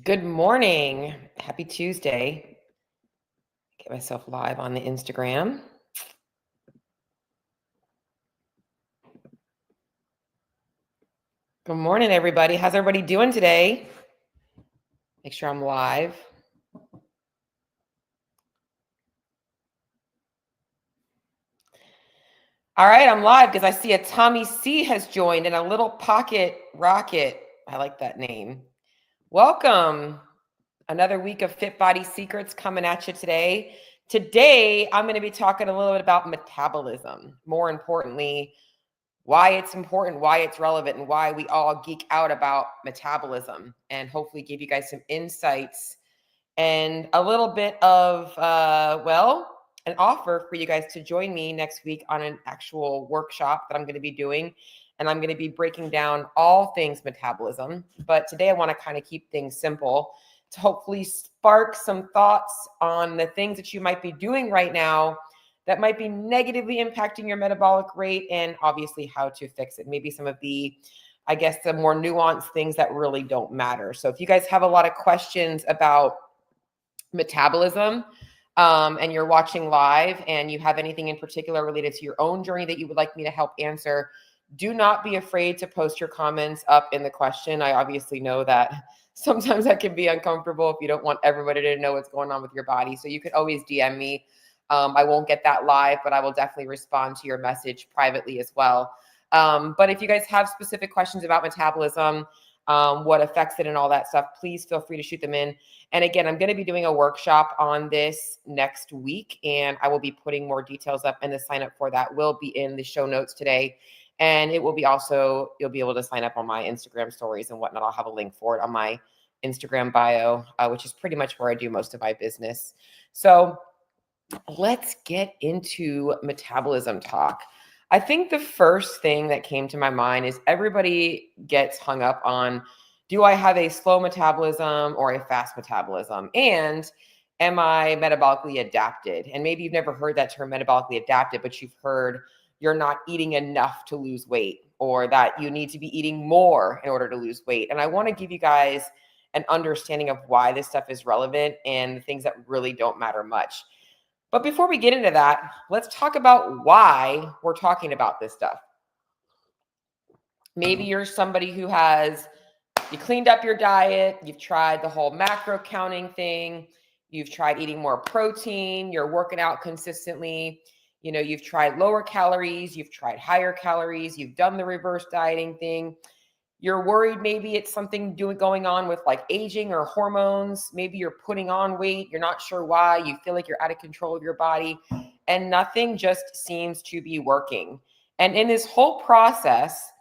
Good morning. Happy Tuesday. Get myself live on the Instagram. Good morning, everybody. How's everybody doing today? Make sure I'm live. All right, I'm live because I see a Tommy C has joined and a little pocket rocket. I like that name. Welcome. Another week of Fit Body Secrets coming at you today. Today, I'm going to be talking a little bit about metabolism. More importantly, why it's important, why it's relevant, and why we all geek out about metabolism, and hopefully give you guys some insights and a little bit of, an offer for you guys to join me next week on an actual workshop that I'm going to be doing. And I'm going to be breaking down all things metabolism. But today I want to kind of keep things simple to hopefully spark some thoughts on the things that you might be doing right now that might be negatively impacting your metabolic rate, and obviously how to fix it. Maybe some of the, the more nuanced things that really don't matter. So if you guys have a lot of questions about metabolism, and you're watching live and you have anything in particular related to your own journey that you would like me to help answer, do not be afraid to post your comments up in the question. I obviously know that sometimes that can be uncomfortable if you don't want everybody to know what's going on with your body. So you can always DM me. I won't get that live, but I will definitely respond to your message privately as well. But if you guys have specific questions about metabolism, what affects it and all that stuff, please feel free to shoot them in. And again, I'm going to be doing a workshop on this next week, and I will be putting more details up, and the sign up for that will be in the show notes today. And it will be also, you'll be able to sign up on my Instagram stories and whatnot. I'll have a link for it on my Instagram bio, which is pretty much where I do most of my business. So let's get into metabolism talk. I think the first thing that came to my mind is everybody gets hung up on, do I have a slow metabolism or a fast metabolism? And am I metabolically adapted? And maybe you've never heard that term, metabolically adapted, but you've heard you're not eating enough to lose weight, or that you need to be eating more in order to lose weight. And I want to give you guys an understanding of why this stuff is relevant and the things that really don't matter much. But before we get into that, let's talk about why we're talking about this stuff. Maybe you're somebody who you cleaned up your diet, you've tried the whole macro counting thing, you've tried eating more protein, you're working out consistently, you've tried lower calories, you've tried higher calories, you've done the reverse dieting thing. You're worried maybe it's something going on with like aging or hormones. Maybe you're putting on weight. You're not sure why. You feel like you're out of control of your body, and nothing just seems to be working. And in this whole process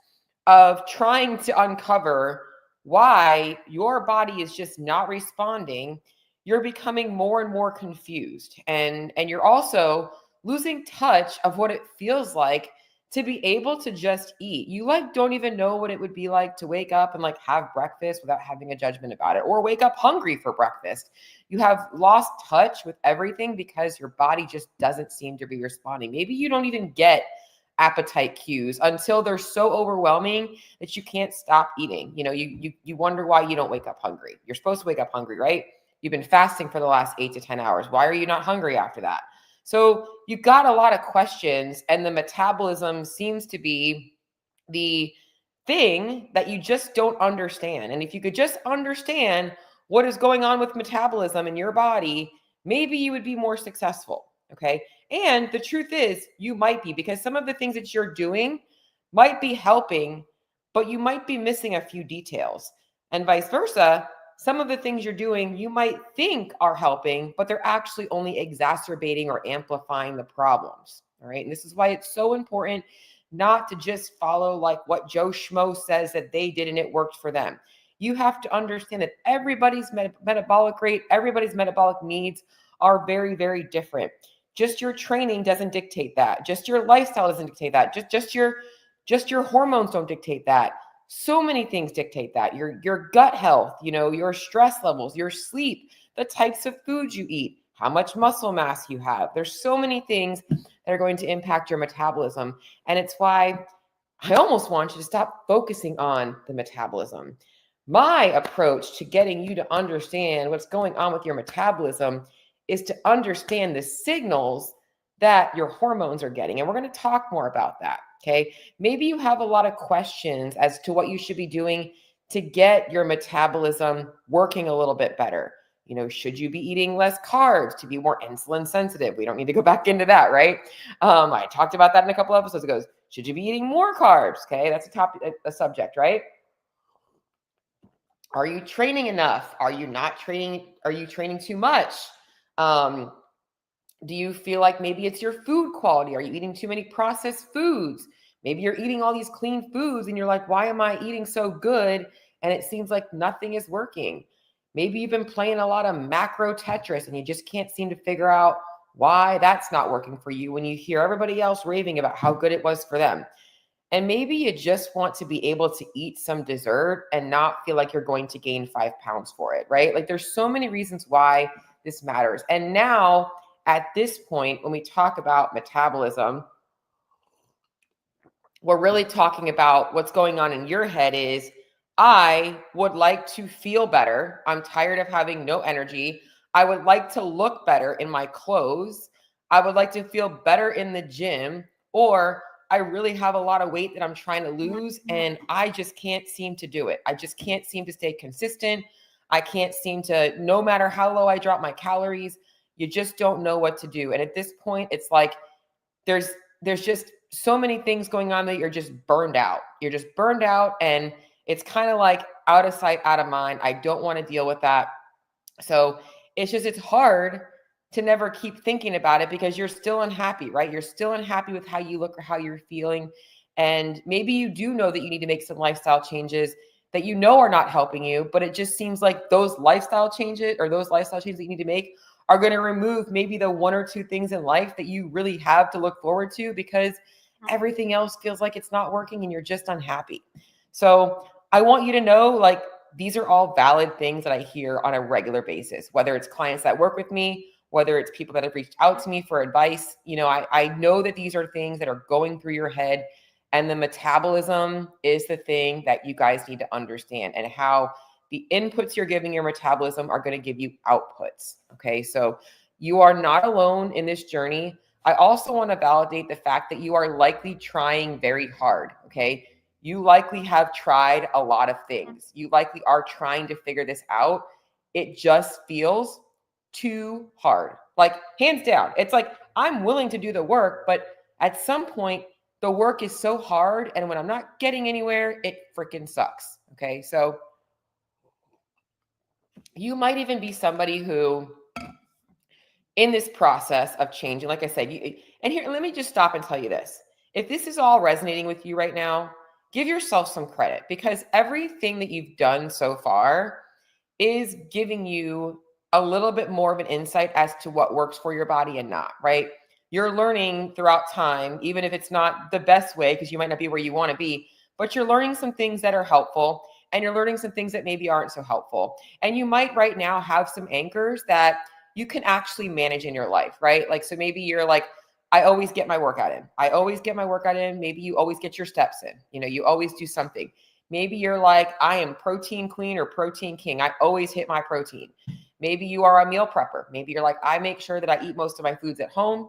of trying to uncover why your body is just not responding, you're becoming more and more confused. And you're also losing touch of what it feels like to be able to just eat. You don't even know what it would be like to wake up and have breakfast without having a judgment about it, or wake up hungry for breakfast. You have lost touch with everything because your body just doesn't seem to be responding. Maybe you don't even get appetite cues until they're so overwhelming that you can't stop eating. You wonder why you don't wake up hungry. You're supposed to wake up hungry, right? You've been fasting for the last 8 to 10 hours. Why are you not hungry after that? So you've got a lot of questions, and the metabolism seems to be the thing that you just don't understand. And if you could just understand what is going on with metabolism in your body, maybe you would be more successful. Okay. And the truth is, you might be, because some of the things that you're doing might be helping, but you might be missing a few details, and vice versa. Some of the things you're doing, you might think are helping, but they're actually only exacerbating or amplifying the problems. All right. And this is why it's so important not to just follow what Joe Schmo says that they did and it worked for them. You have to understand that everybody's metabolic rate, everybody's metabolic needs are very, very different. Just your training doesn't dictate that. Just your lifestyle doesn't dictate that. Just your hormones don't dictate that. So many things dictate that. Your gut health, your stress levels, your sleep, the types of foods you eat, how much muscle mass you have. There's so many things that are going to impact your metabolism. And it's why I almost want you to stop focusing on the metabolism. My approach to getting you to understand what's going on with your metabolism is to understand the signals that your hormones are getting. And we're going to talk more about that. Okay. Maybe you have a lot of questions as to what you should be doing to get your metabolism working a little bit better. You know, should you be eating less carbs to be more insulin sensitive? We don't need to go back into that, right? I talked about that in a couple episodes ago. Should you be eating more carbs? Okay, that's a subject, right? Are you training enough? Are you not training? Are you training too much? Do you feel like maybe it's your food quality? Are you eating too many processed foods? Maybe you're eating all these clean foods and you're like, why am I eating so good? And it seems like nothing is working. Maybe you've been playing a lot of macro Tetris and you just can't seem to figure out why that's not working for you when you hear everybody else raving about how good it was for them. And maybe you just want to be able to eat some dessert and not feel like you're going to gain 5 pounds for it, right? Like there's so many reasons why this matters. And now at this point, when we talk about metabolism, we're really talking about what's going on in your head is, I would like to feel better. I'm tired of having no energy. I would like to look better in my clothes. I would like to feel better in the gym, or I really have a lot of weight that I'm trying to lose and I just can't seem to do it. I just can't seem to stay consistent. I can't seem to, no matter how low I drop my calories, you just don't know what to do. And at this point, it's like there's just so many things going on that you're just burned out. You're just burned out and it's kind of like out of sight, out of mind. I don't want to deal with that. So it's hard to never keep thinking about it because you're still unhappy, right? You're still unhappy with how you look or how you're feeling. And maybe you do know that you need to make some lifestyle changes that you know are not helping you, but it just seems like those lifestyle changes that you need to make are going to remove maybe the 1 or 2 things in life that you really have to look forward to because everything else feels like it's not working and you're just unhappy. So I want you to know, like, these are all valid things that I hear on a regular basis, whether it's clients that work with me, whether it's people that have reached out to me for advice. You know, I know that these are things that are going through your head, and the metabolism is the thing that you guys need to understand, and how the inputs you're giving your metabolism are going to give you outputs. Okay. So you are not alone in this journey. I also want to validate the fact that you are likely trying very hard. Okay. You likely have tried a lot of things. You likely are trying to figure this out. It just feels too hard. Like, hands down. It's like, I'm willing to do the work, but at some point, the work is so hard. And when I'm not getting anywhere, it freaking sucks. Okay. So you might even be somebody who, in this process of changing, like I said, and here, let me just stop and tell you this. If this is all resonating with you right now, give yourself some credit, because everything that you've done so far is giving you a little bit more of an insight as to what works for your body and not, right? You're learning throughout time, even if it's not the best way, because you might not be where you want to be, but you're learning some things that are helpful and you're learning some things that maybe aren't so helpful. And you might right now have some anchors that you can actually manage in your life, right? Like, so maybe you're like, I always get my workout in. I always get my workout in. Maybe you always get your steps in. You know, you always do something. Maybe you're like, I am protein queen or protein king. I always hit my protein. Maybe you are a meal prepper. Maybe you're like, I make sure that I eat most of my foods at home.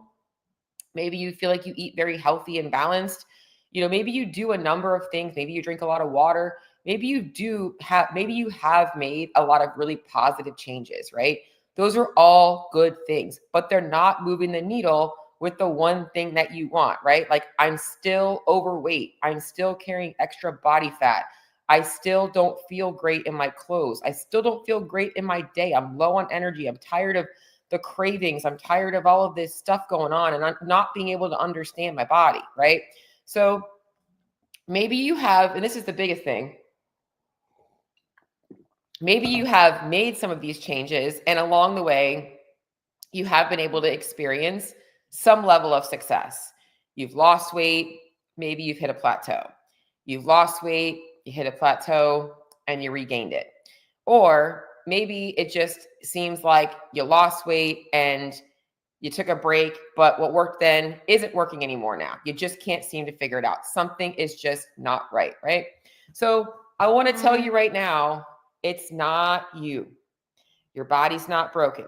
Maybe you feel like you eat very healthy and balanced. You know, maybe you do a number of things. Maybe you drink a lot of water. Maybe you have made a lot of really positive changes, right? Those are all good things, but they're not moving the needle with the one thing that you want, right? Like, I'm still overweight. I'm still carrying extra body fat. I still don't feel great in my clothes. I still don't feel great in my day. I'm low on energy. I'm tired of the cravings. I'm tired of all of this stuff going on and I'm not being able to understand my body, right? So maybe you have, and this is the biggest thing, maybe you have made some of these changes and along the way, you have been able to experience some level of success. You've lost weight. Maybe you've hit a plateau. You've lost weight, you hit a plateau, and you regained it. Or maybe it just seems like you lost weight and you took a break, but what worked then isn't working anymore now. You just can't seem to figure it out. Something is just not right, right? So I want to tell you right now, It's not you. Your body's not broken.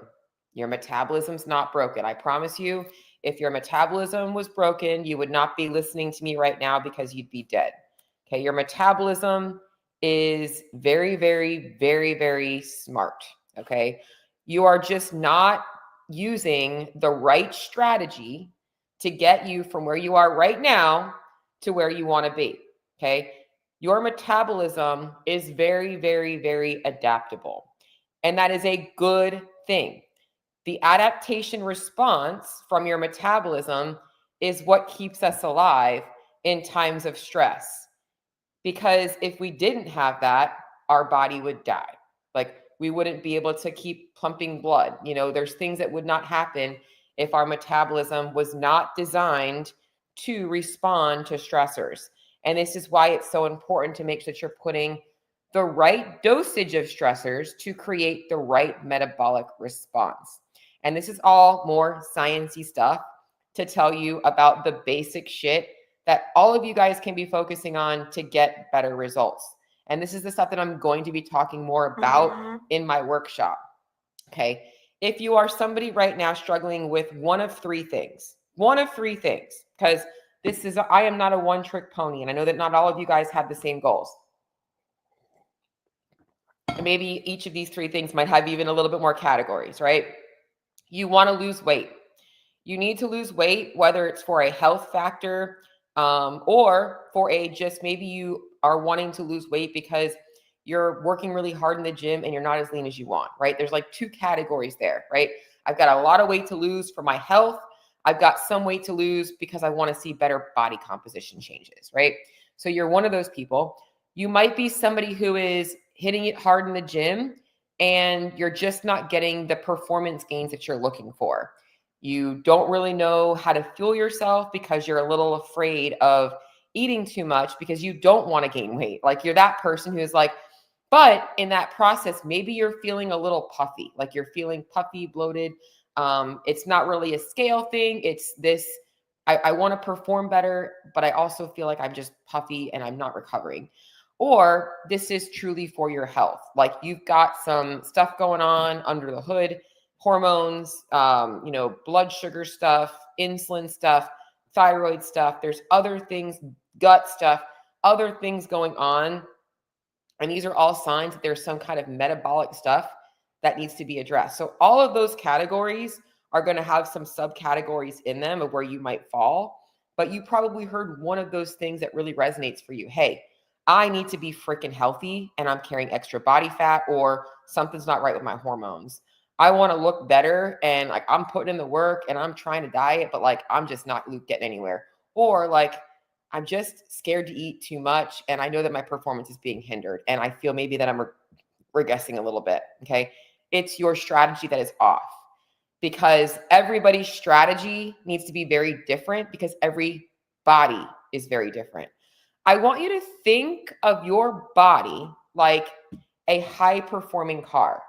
Your metabolism's not broken. I promise you, if your metabolism was broken, you would not be listening to me right now because you'd be dead. Okay, your metabolism is very, very, very, very smart. Okay, you are just not using the right strategy to get you from where you are right now to where you want to be. Okay, your metabolism is very, very, very adaptable. And that is a good thing. The adaptation response from your metabolism is what keeps us alive in times of stress. Because if we didn't have that, our body would die. Like we wouldn't be able to keep pumping blood. There's things that would not happen if our metabolism was not designed to respond to stressors. And this is why it's so important to make sure that you're putting the right dosage of stressors to create the right metabolic response. And this is all more sciencey stuff to tell you about the basic shit that all of you guys can be focusing on to get better results. And this is the stuff that I'm going to be talking more about in my workshop. Okay. If you are somebody right now struggling with one of three things, because I am not a one-trick pony, and I know that not all of you guys have the same goals. And maybe each of these three things might have even a little bit more categories, right? You want to lose weight. You need to lose weight, whether it's for a health factor or for just maybe you are wanting to lose weight because you're working really hard in the gym and you're not as lean as you want, right? There's like two categories there, right? I've got a lot of weight to lose for my health. I've got some weight to lose because I want to see better body composition changes, right? So you're one of those people. You might be somebody who is hitting it hard in the gym and you're just not getting the performance gains that you're looking for. You don't really know how to fuel yourself because you're a little afraid of eating too much because you don't want to gain weight. Like you're that person who's like, but in that process, maybe you're feeling a little puffy, like you're feeling puffy, bloated. It's not really a scale thing. It's this, I want to perform better, but I also feel like I'm just puffy and I'm not recovering. Or this is truly for your health. Like you've got some stuff going on under the hood, hormones, blood sugar stuff, insulin stuff, thyroid stuff. There's other things, gut stuff, other things going on. And these are all signs that there's some kind of metabolic stuff that needs to be addressed. So all of those categories are going to have some subcategories in them of where you might fall. But you probably heard one of those things that really resonates for you. Hey, I need to be freaking healthy and I'm carrying extra body fat, or something's not right with my hormones. I want to look better and like I'm putting in the work and I'm trying to diet, but like I'm just not getting anywhere. Or like I'm just scared to eat too much and I know that my performance is being hindered and I feel maybe that I'm regressing a little bit. Okay. It's your strategy that is off, because everybody's strategy needs to be very different because every body is very different. I want you to think of your body like a high-performing car.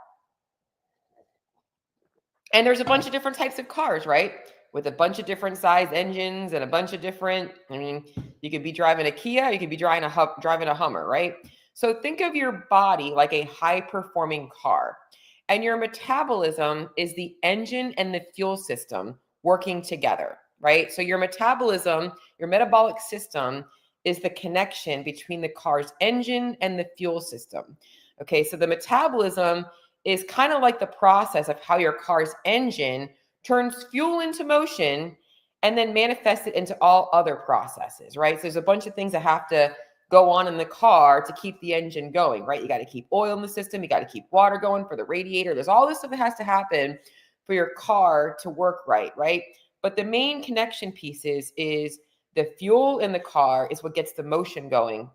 And there's a bunch of different types of cars, right? With a bunch of different size engines and a bunch of different, you could be driving a Kia, you could be driving a Hummer, right? So think of your body like a high-performing car. And your metabolism is the engine and the fuel system working together, right? So your metabolism, your metabolic system is the connection between the car's engine and the fuel system. Okay, so the metabolism is kind of like the process of how your car's engine turns fuel into motion and then manifests it into all other processes, right? So there's a bunch of things that have to go on in the car to keep the engine going, right? You got to keep oil in the system. You got to keep water going for the radiator. There's all this stuff that has to happen for your car to work right, right? But the main connection pieces is the fuel in the car is what gets the motion going,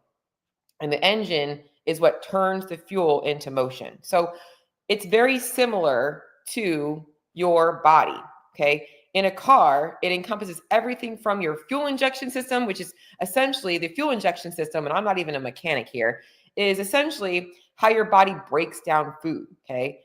and the engine is what turns the fuel into motion. So it's very similar to your body, okay? In a car, it encompasses everything from your fuel injection system, which is essentially the fuel injection system, and I'm not even a mechanic here, is essentially how your body breaks down food, okay?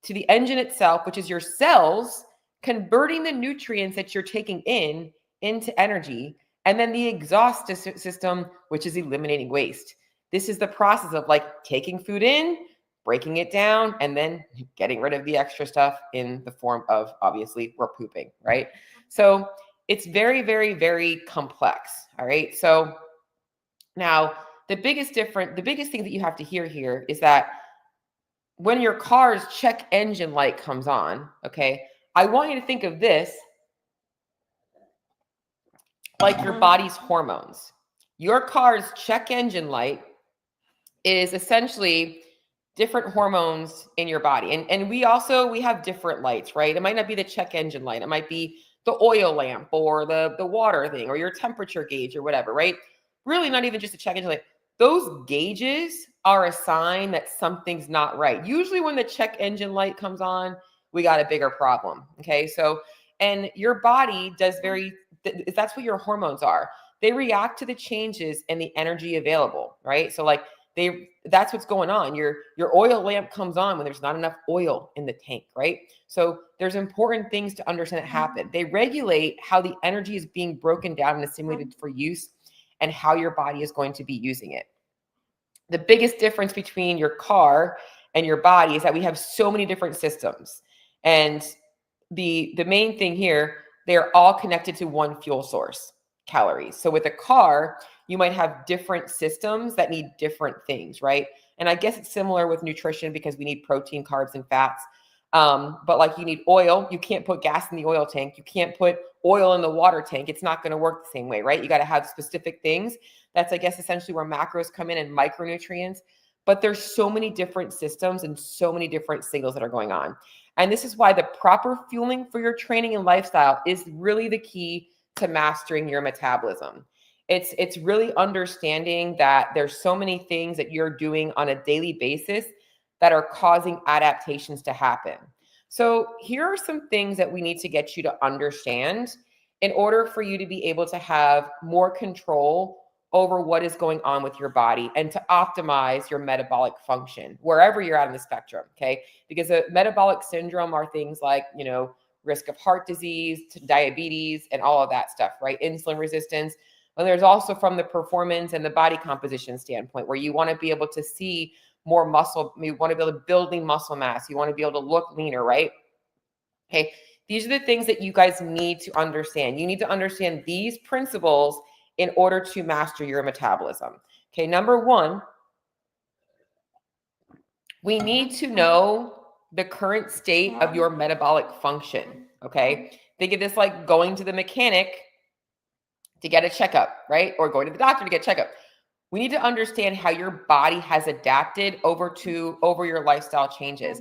To the engine itself, which is your cells converting the nutrients that you're taking in into energy, and then the exhaust system, which is eliminating waste. This is the process of like taking food in, breaking it down, and then getting rid of the extra stuff in the form of, obviously, we're pooping, right? So it's very, very, very complex. All right. So now the biggest thing that you have to hear here is that when your car's check engine light comes on, okay, I want you to think of this like your body's hormones. Your car's check engine light is essentially different hormones in your body. And we have different lights, right? It might not be the check engine light. It might be the oil lamp or the water thing or your temperature gauge or whatever, right? Really not even just a check engine light. Those gauges are a sign that something's not right. Usually when the check engine light comes on, we got a bigger problem, okay? So, and your body does that's what your hormones are. They react to the changes in the energy available, right? So like that's what's going on. Your oil lamp comes on when there's not enough oil in the tank, right? So there's important things to understand that happen. They regulate how the energy is being broken down and assimilated for use and how your body is going to be using it. The biggest difference between your car and your body is that we have so many different systems. And the main thing here, they're all connected to one fuel source, calories. So with a car, you might have different systems that need different things, right? And I guess it's similar with nutrition because we need protein, carbs, and fats. But like you need oil, you can't put gas in the oil tank. You can't put oil in the water tank. It's not going to work the same way, right? You got to have specific things. That's, I guess, essentially where macros come in and micronutrients. But there's so many different systems and so many different signals that are going on. And this is why the proper fueling for your training and lifestyle is really the key to mastering your metabolism. It's really understanding that there's so many things that you're doing on a daily basis that are causing adaptations to happen. So here are some things that we need to get you to understand in order for you to be able to have more control over what is going on with your body and to optimize your metabolic function wherever you're at in the spectrum, okay? Because a metabolic syndrome are things like, risk of heart disease, diabetes, and all of that stuff, right? Insulin resistance. And there's also from the performance and the body composition standpoint where you want to be able to see more muscle. You want to be able to build lean muscle mass. You want to be able to look leaner, right? Okay. These are the things that you guys need to understand. You need to understand these principles in order to master your metabolism. Okay. Number one, we need to know the current state of your metabolic function. Okay. Think of this like going to the mechanic to get a checkup, right? Or going to the doctor to get a checkup. We need to understand how your body has adapted over your lifestyle changes.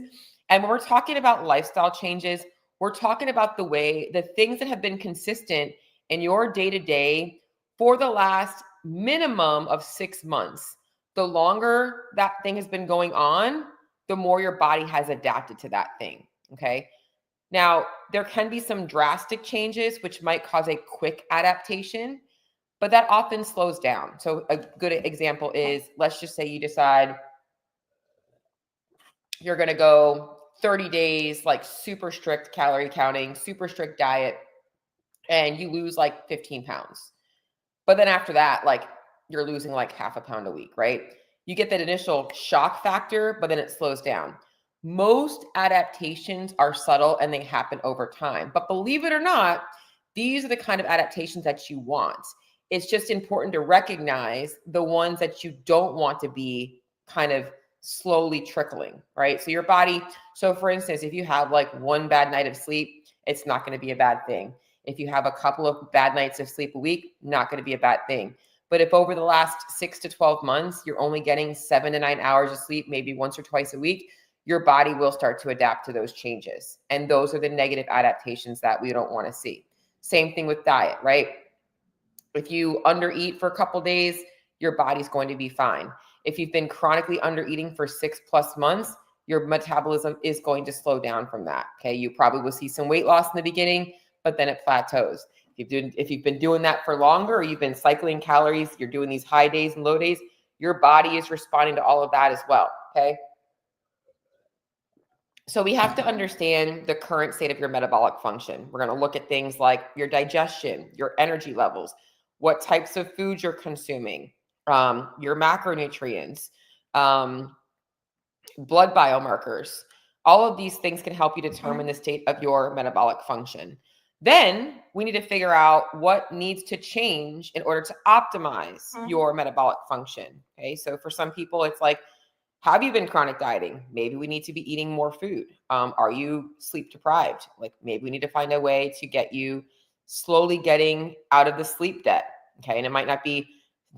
And when we're talking about lifestyle changes, we're talking about the things that have been consistent in your day-to-day for the last minimum of 6 months. The longer that thing has been going on, the more your body has adapted to that thing, okay? Now, there can be some drastic changes which might cause a quick adaptation, but that often slows down. So a good example is, let's just say you decide you're going to go 30 days, like super strict calorie counting, super strict diet, and you lose like 15 pounds. But then after that, like you're losing like half a pound a week, right? You get that initial shock factor, but then it slows down. Most adaptations are subtle and they happen over time. But believe it or not, these are the kind of adaptations that you want. It's just important to recognize the ones that you don't want to be kind of slowly trickling, right? So your body, so for instance, if you have like one bad night of sleep, it's not going to be a bad thing. If you have a couple of bad nights of sleep a week, not going to be a bad thing. But if over the last 6 to 12 months, you're only getting 7 to 9 hours of sleep, maybe once or twice a week, your body will start to adapt to those changes. And those are the negative adaptations that we don't want to see. Same thing with diet, right? If you undereat for a couple days, your body's going to be fine. If you've been chronically undereating for 6+ months, your metabolism is going to slow down from that. Okay. You probably will see some weight loss in the beginning, but then it plateaus. If you've been doing that for longer, or you've been cycling calories, you're doing these high days and low days, your body is responding to all of that as well. Okay. So we have to understand the current state of your metabolic function. We're going to look at things like your digestion, your energy levels, what types of foods you're consuming, your macronutrients, blood biomarkers. All of these things can help you determine the state of your metabolic function. Then we need to figure out what needs to change in order to optimize your metabolic function. Okay, so for some people, it's like, have you been chronic dieting? Maybe we need to be eating more food. Are you sleep deprived? Like maybe we need to find a way to get you slowly getting out of the sleep debt. Okay, and it might not be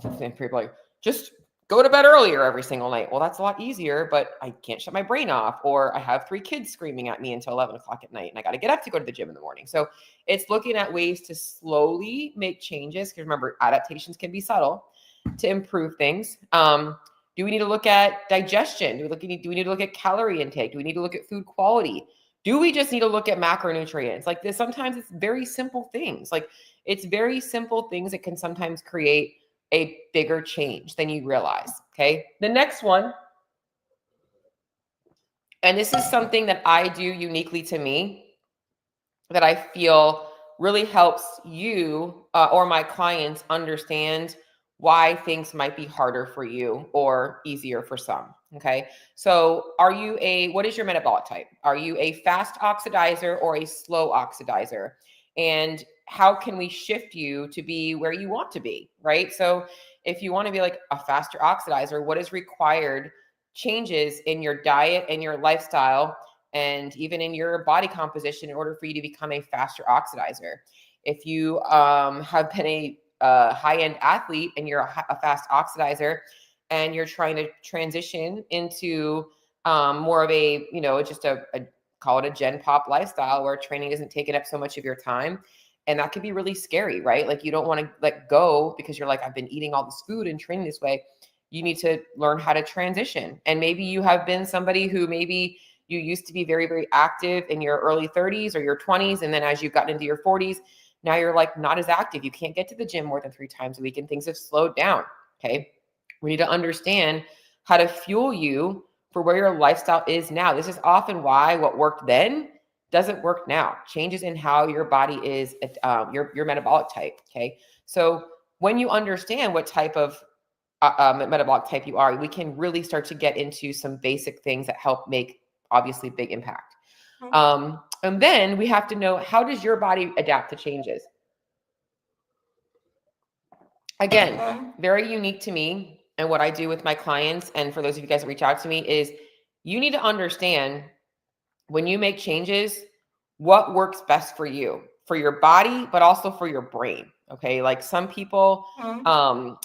people like just go to bed earlier every single night. Well, that's a lot easier, but I can't shut my brain off, or I have 3 kids screaming at me until 11 o'clock at night and I got to get up to go to the gym in the morning. So it's looking at ways to slowly make changes. Because remember, adaptations can be subtle to improve things. Do we need to look at digestion? Do we need to look at calorie intake? Do we need to look at food quality? Do we just need to look at macronutrients? Like this, sometimes it's very simple things. Like it's very simple things that can sometimes create a bigger change than you realize. Okay. The next one, and this is something that I do uniquely to me that I feel really helps you or my clients understand why things might be harder for you or easier for some. Okay. So what is your metabolic type? Are you a fast oxidizer or a slow oxidizer? And how can we shift you to be where you want to be? Right. So if you want to be like a faster oxidizer, what is required changes in your diet and your lifestyle and even in your body composition in order for you to become a faster oxidizer? If you have been a high-end athlete and you're a fast oxidizer and you're trying to transition into more of a, just a call it a gen pop lifestyle where training isn't taking up so much of your time. And that can be really scary, right? Like you don't want to let go because you're like, I've been eating all this food and training this way. You need to learn how to transition. And maybe you have been somebody who maybe you used to be very, very active in your early 30s or your 20s. And then as you've gotten into your 40s, now you're like not as active. You can't get to the gym more than 3 times a week and things have slowed down. Okay. We need to understand how to fuel you for where your lifestyle is now. This is often why what worked then doesn't work now. Changes in how your body is, your metabolic type. Okay. So when you understand what type of metabolic type you are, we can really start to get into some basic things that help make obviously big impact. And then we have to know, how does your body adapt to changes? Again, very unique to me and what I do with my clients. And for those of you guys that reach out to me is you need to understand when you make changes, what works best for you, for your body, but also for your brain. Okay. Like some people,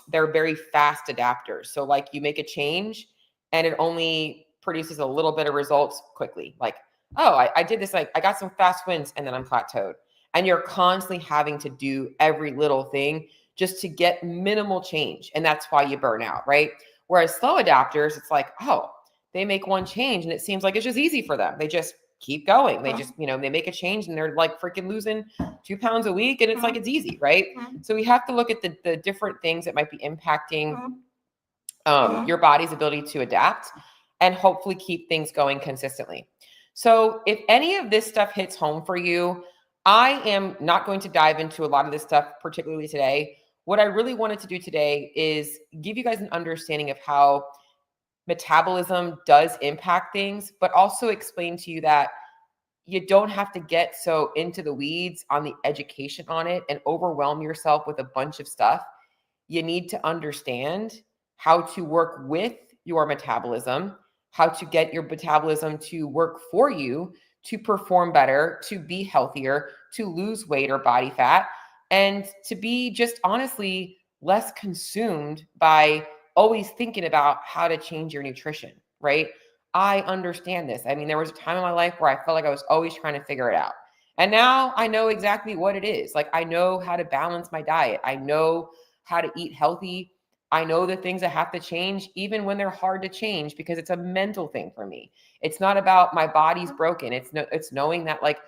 they're very fast adapters. So like you make a change and it only produces a little bit of results quickly. Like, oh, I did this, like I got some fast wins and then I'm plateaued. And you're constantly having to do every little thing just to get minimal change. And that's why you burn out, right? Whereas slow adapters, it's like, oh, they make one change and it seems like it's just easy for them. They just keep going. They just, they make a change and they're like freaking losing 2 pounds a week. And it's like, it's easy, right? So we have to look at the different things that might be impacting your body's ability to adapt and hopefully keep things going consistently. So if any of this stuff hits home for you, I am not going to dive into a lot of this stuff, particularly today. What I really wanted to do today is give you guys an understanding of how metabolism does impact things, but also explain to you that you don't have to get so into the weeds on the education on it and overwhelm yourself with a bunch of stuff. You need to understand how to work with your metabolism, how to get your metabolism to work for you, to perform better, to be healthier, to lose weight or body fat, and to be just honestly less consumed by always thinking about how to change your nutrition, right? I understand this. I mean, there was a time in my life where I felt like I was always trying to figure it out. And now I know exactly what it is. Like I know how to balance my diet. I know how to eat healthy. I know the things that have to change, even when they're hard to change, because it's a mental thing for me. It's not about my body's broken. It's knowing that like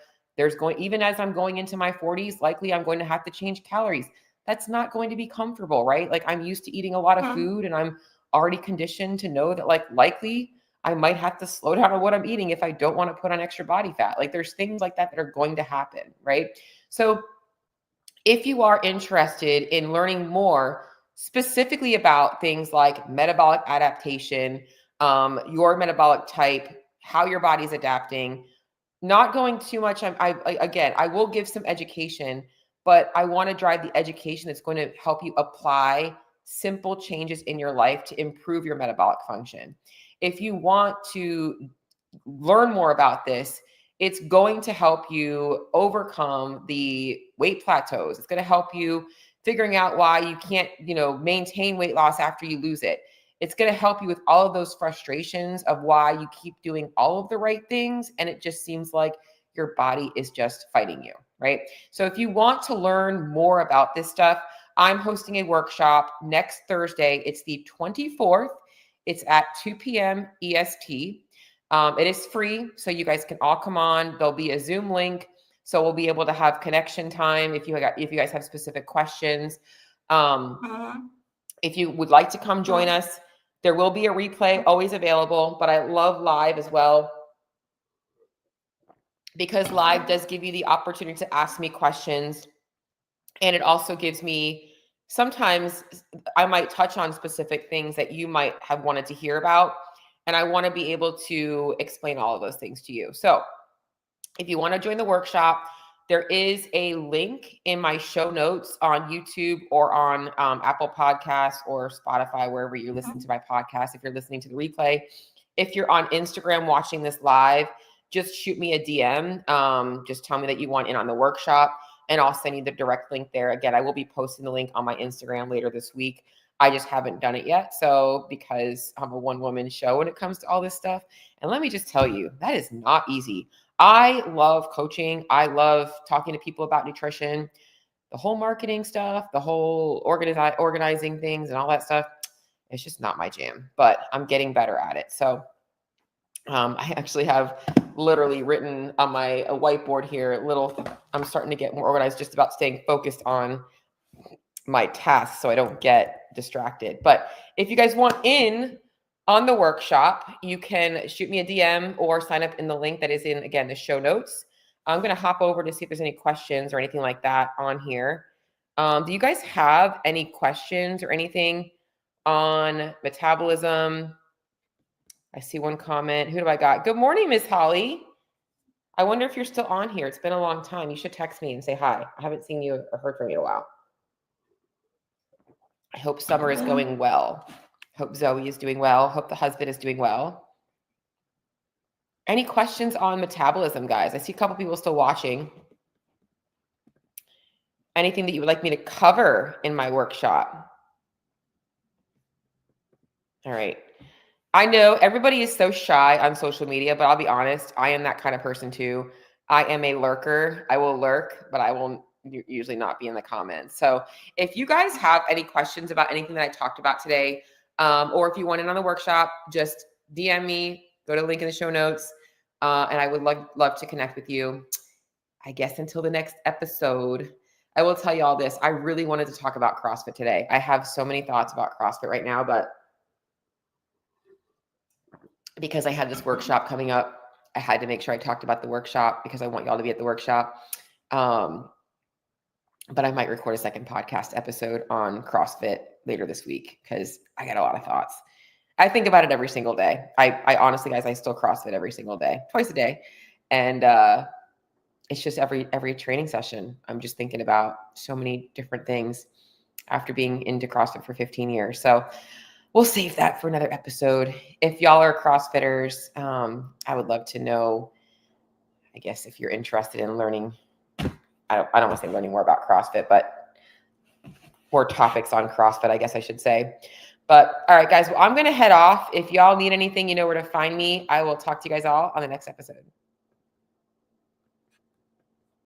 even as I'm going into my 40s, likely I'm going to have to change calories. That's not going to be comfortable, right? Like I'm used to eating a lot of food and I'm already conditioned to know that like likely I might have to slow down on what I'm eating if I don't want to put on extra body fat. Like there's things like that are going to happen, right? So if you are interested in learning more specifically about things like metabolic adaptation, your metabolic type, how your body's adapting. Not going too much. I will give some education, but I want to drive the education that's going to help you apply simple changes in your life to improve your metabolic function. If you want to learn more about this, it's going to help you overcome the weight plateaus. It's going to help you figuring out why you can't, maintain weight loss after you lose it. It's going to help you with all of those frustrations of why you keep doing all of the right things and it just seems like your body is just fighting you, right? So if you want to learn more about this stuff, I'm hosting a workshop next Thursday. It's the 24th. It's at 2 p.m. EST. It is free, so you guys can all come on. There'll be a Zoom link, so we'll be able to have connection time if you guys have specific questions. If you would like to come join us, there will be a replay always available, but I love live as well because live does give you the opportunity to ask me questions, and it also gives me, sometimes I might touch on specific things that you might have wanted to hear about. And I want to be able to explain all of those things to you. So if you want to join the workshop, there is a link in my show notes on YouTube or on Apple Podcasts or Spotify, wherever you listen to my podcast. If you're listening to the replay, if you're on Instagram watching this live, just shoot me a DM. Just tell me that you want in on the workshop and I'll send you the direct link there. Again, I will be posting the link on my Instagram later this week. I just haven't done it yet. So because I'm a one-woman show when it comes to all this stuff. And let me just tell you, that is not easy. I love coaching. I love talking to people about nutrition, the whole marketing stuff, the whole organizing things and all that stuff. It's just not my jam, but I'm getting better at it. So I actually have literally written on my whiteboard here, I'm starting to get more organized, just about staying focused on my tasks so I don't get distracted. But if you guys want in on the workshop, you can shoot me a DM or sign up in the link that is in, again, the show notes. I'm going to hop over to see if there's any questions or anything like that on here. Do you guys have any questions or anything on metabolism? I see one comment. Who do I got? Good morning, Miss Holly. I wonder if you're still on here. It's been a long time. You should text me and say hi. I haven't seen you or heard from you in a while. I hope summer is going well. Hope Zoe is doing well. Hope the husband is doing well. Any questions on metabolism, guys? I see a couple people still watching. Anything that you would like me to cover in my workshop? All right. I know everybody is so shy on social media, but I'll be honest, I am that kind of person too. I am a lurker. I will lurk, but I will usually not be in the comments. So if you guys have any questions about anything that I talked about today, or if you want in on the workshop, just DM me, go to the link in the show notes, and I would love to connect with you. I guess until the next episode, I will tell you all this. I really wanted to talk about CrossFit today. I have so many thoughts about CrossFit right now, but because I had this workshop coming up, I had to make sure I talked about the workshop because I want y'all to be at the workshop. But I might record a second podcast episode on CrossFit later this week because I got a lot of thoughts. I think about it every single day. I honestly, guys, I still CrossFit every single day, twice a day. And it's just every training session. I'm just thinking about so many different things after being into CrossFit for 15 years. So we'll save that for another episode. If y'all are CrossFitters, I would love to know, I guess, if you're interested in learning. I don't want to say learning more about CrossFit, but more topics on CrossFit, I guess I should say. But all right, guys, well, I'm going to head off. If y'all need anything, you know where to find me. I will talk to you guys all on the next episode.